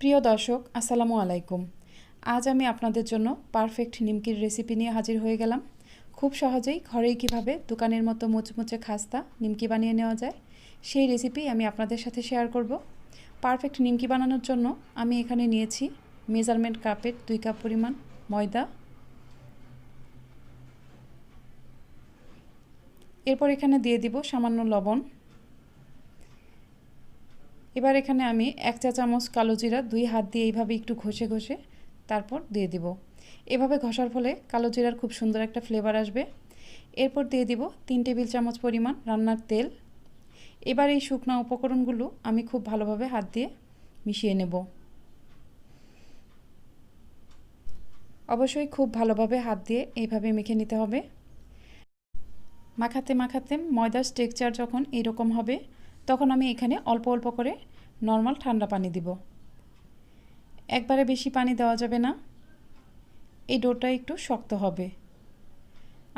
প্রিয় দর্শক, আসসালামু আলাইকুম। আজ আমি আপনাদের জন্য পারফেক্ট নিমকির রেসিপি নিয়ে হাজির হয়ে গেলাম। খুব সহজেই ঘরেই কিভাবে দোকানের মতো মুচমুচে খাস্তা নিমকি বানিয়ে নেওয়া যায়, সেই রেসিপি আমি আপনাদের সাথে শেয়ার করব। পারফেক্ট নিমকি বানানোর জন্য আমি এখানে নিয়েছি মেজারমেন্ট কাপের 2 কাপ পরিমাণ ময়দা। এরপর এখানে দিয়ে দিব সামান্য লবণ। এবার এখানে আমি 1 চা চামচ কালো জিরা 2 হাত দিয়ে এইভাবে একটু ঘষে ঘষে তারপর দিয়ে দিব। এভাবে ঘষার ফলে কালো জিরার খুব সুন্দর একটা ফ্লেভার আসবে। এরপর দিয়ে দিব 3 টেবিল চামচ পরিমাণ রান্নার তেল। এবার এই শুকনো উপকরণগুলো আমি খুব ভালোভাবে হাত দিয়ে মিশিয়ে নেব। অবশ্যই খুব ভালোভাবে হাত দিয়ে এইভাবে মেখে নিতে হবে। মাখাতে মাখাতে ময়দার টেক্সচার যখন এইরকম হবে, তখন আমি এখানে অল্প অল্প করে নর্মাল ঠান্ডা পানি দিব। একবারে বেশি পানি দেওয়া যাবে না, এই ডোটা একটু শক্ত হবে।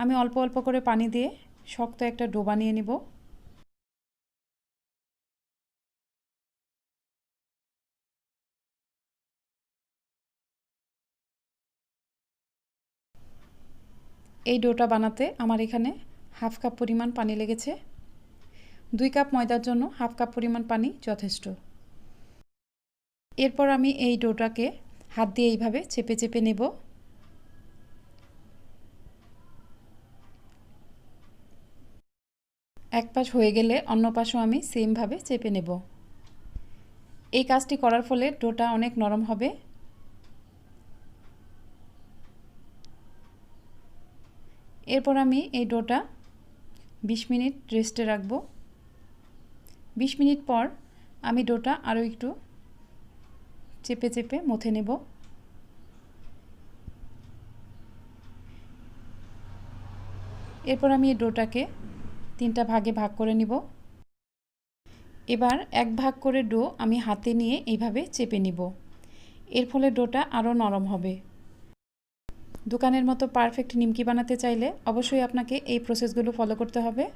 আমি অল্প অল্প করে পানি দিয়ে শক্ত একটা ডো বানিয়ে নিব। এই ডোটা বানাতে আমার এখানে হাফ কাপ পরিমাণ পানি লেগেছে। 2 কাপ ময়দার জন্য হাফ কাপ পরিমাণ পানি যথেষ্ট। এরপর আমি এই ডোটাকে হাত দিয়ে এইভাবে চেপে চেপে নেব। এক পাশ হয়ে গেলে অন্য পাশও আমি সেমভাবে চেপে নেব। এই কাজটি করার ফলে ডোটা অনেক নরম হবে। এরপর আমি এই ডোটা 20 মিনিট রেস্টে রাখব। 20 মিনিট পর আমি ডোটা আরও একটু চেপে চেপে মথে নেব। এরপর আমি এই ডোটাকে 3টা ভাগে ভাগ করে নিব। এবার এক ভাগ করে ডো আমি হাতে নিয়ে এইভাবে চেপে নিব। এর ফলে ডোটা আরও নরম হবে। দোকানের মতো পারফেক্ট নিমকি বানাতে চাইলে অবশ্যই আপনাকে এই প্রসেসগুলো ফলো করতে হবে।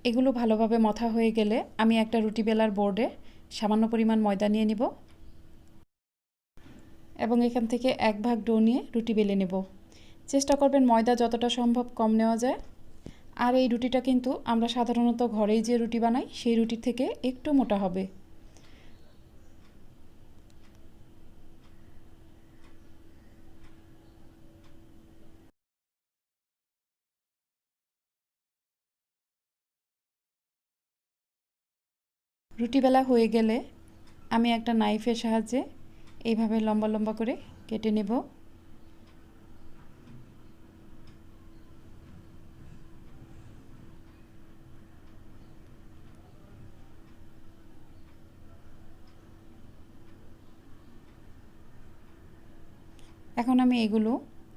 এগুলো ভালোভাবে মথা হয়ে গেলে আমি একটা রুটি বেলার বোর্ডে সামান্য পরিমাণ ময়দা নিয়ে নিব এবং এখান থেকে এক ভাগ ডো নিয়ে রুটি বেলে নেব। চেষ্টা করবেন ময়দা যতটা সম্ভব কম নেওয়া যায়। আর এই রুটিটা কিন্তু আমরা সাধারণত ঘরেই যে রুটি বানাই সেই রুটির থেকে একটু মোটা হবে। রুটি বেলা হয়ে গেলে আমি একটা নাইফের সাহায্যে এইভাবে লম্বা লম্বা করে কেটে নেব। এখন আমি এগুলো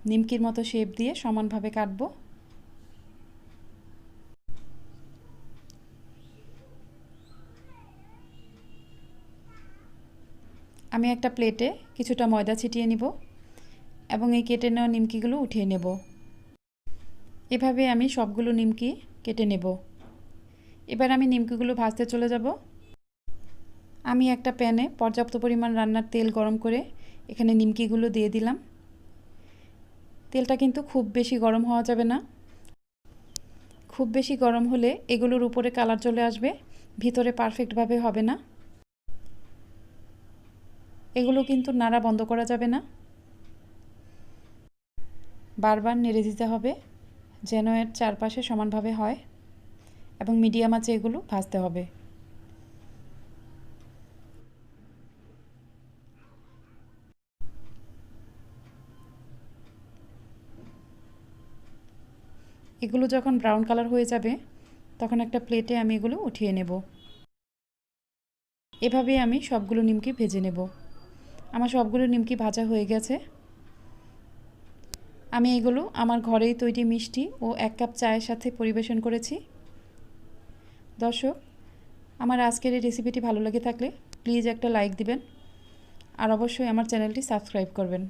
নিমকির মতো শেপ দিয়ে সমানভাবে কাটবো। আমি একটা প্লেটে কিছুটা ময়দা ছিটিয়ে নিব এবং এই কেটে নেওয়া নিমকিগুলো উঠিয়ে নেব। এভাবে আমি সবগুলো নিমকি কেটে নেব। এবার আমি নিমকিগুলো ভাজতে চলে যাব। আমি একটা প্যানে পর্যাপ্ত পরিমাণ রান্নার তেল গরম করে এখানে নিমকিগুলো দিয়ে দিলাম। তেলটা কিন্তু খুব বেশি গরম হওয়া যাবে না। খুব বেশি গরম হলে এগুলোর উপরে কালার চলে আসবে, ভিতরে পারফেক্টভাবে হবে না। এগুলো কিন্তু নাড়া বন্ধ করা যাবে না, বারবার নেড়ে দিতে হবে যেন এর চারপাশে সমানভাবে হয় এবং মিডিয়াম আঁচে এগুলো ভাজতে হবে। এগুলো যখন ব্রাউন কালার হয়ে যাবে তখন একটা প্লেটে আমি এগুলো উঠিয়ে নেব। এভাবেই আমি সবগুলো নিমকি ভেজে নেব। আমার সবগুলো নিমকি ভাজা হয়ে গেছে। আমি এগুলো আমার ঘরেই তৈরি মিষ্টি ও 1 কাপ চায়ের সাথে পরিবেশন করেছি। দর্শক, আমার আজকের এই রেসিপিটি ভালো লেগে থাকলে প্লিজ একটা লাইক দিবেন আর অবশ্যই আমার চ্যানেলটি সাবস্ক্রাইব করবেন।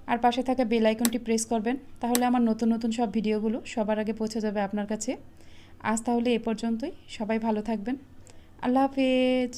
আর পাশে থাকা বেল আইকনটি প্রেস করবেন, তাহলে আমার নতুন নতুন সব ভিডিওগুলো সবার আগে পৌঁছে যাবে আপনার কাছে। আজ তাহলে এ পর্যন্তই। সবাই ভালো থাকবেন। আল্লাহ হাফেজ।